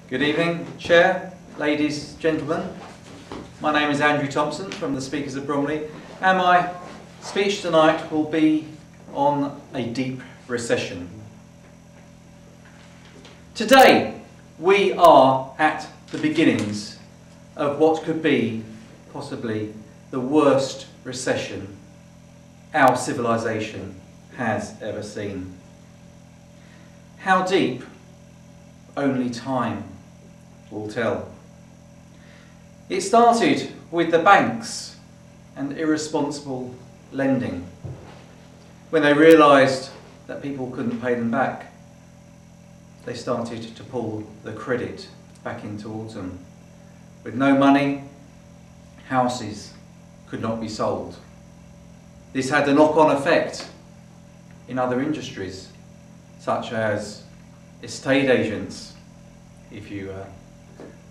Good evening, Chair, ladies, gentlemen. My name is Andrew Thompson from the Speakers of Bromley, and my speech tonight will be on a deep recession. Today, we are at the beginnings of what could be possibly the worst recession our civilization has ever seen. How deep? Only time will tell. It started with the banks and irresponsible lending. When they realised that people couldn't pay them back, they started to pull the credit back in towards them. With no money, houses could not be sold. This had a knock-on effect in other industries, such as estate agents, if you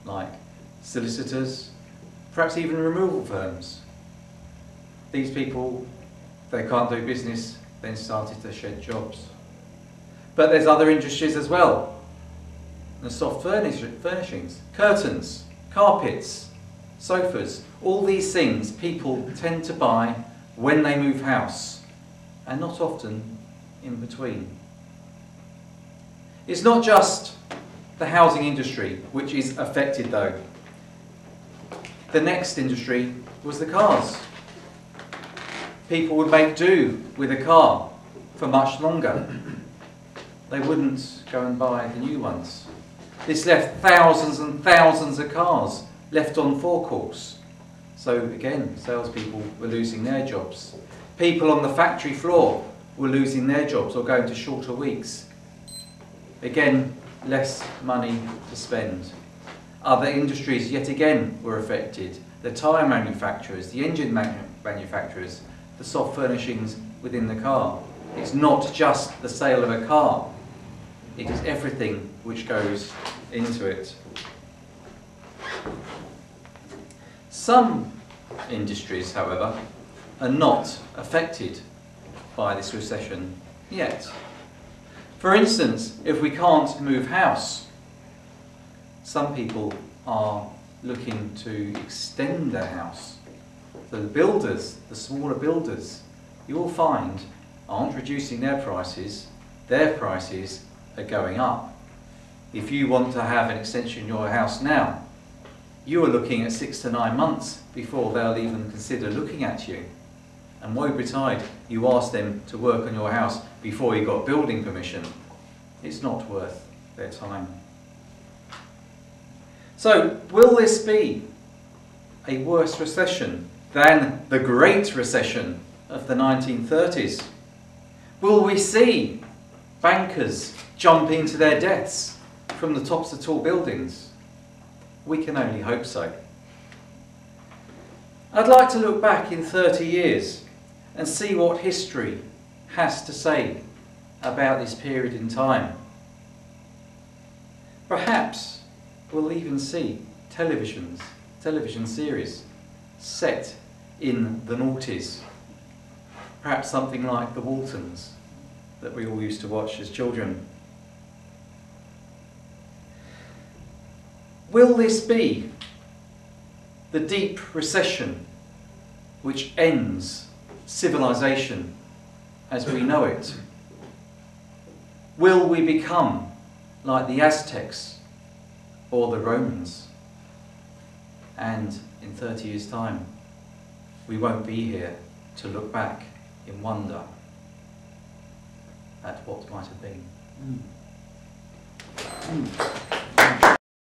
like, solicitors, perhaps even removal firms. These people, if they can't do business, then started to shed jobs. But there's other industries as well. The soft furnishings, curtains, carpets, sofas, all these things people tend to buy when they move house, and not often in between. It's not just the housing industry which is affected though. The next industry was the cars. People would make do with a car for much longer. They wouldn't go and buy the new ones. This left thousands and thousands of cars left on forecourts. So again, salespeople were losing their jobs. People on the factory floor were losing their jobs or going to shorter weeks. Again, less money to spend. Other industries yet again were affected. The tyre manufacturers, the engine manufacturers, the soft furnishings within the car. It's not just the sale of a car. It is everything which goes into it. Some industries, however, are not affected by this recession yet. For instance, if we can't move house, some people are looking to extend their house. So the builders, the smaller builders, you will find aren't reducing their prices are going up. If you want to have an extension in your house now, you are looking at 6 to 9 months before they'll even consider looking at you. And woe betide, you ask them to work on your house before you got building permission. It's not worth their time. So, will this be a worse recession than the Great Recession of the 1930s? Will we see bankers jump into their debts from the tops of tall buildings? We can only hope so. I'd like to look back in 30 years and see what history has to say about this period in time. Perhaps we'll even see television series set in the noughties. Perhaps something like The Waltons that we all used to watch as children. Will this be the deep recession which ends civilization as we know it? Will we become like the Aztecs or the Romans? And in 30 years' time, we won't be here to look back in wonder at what might have been.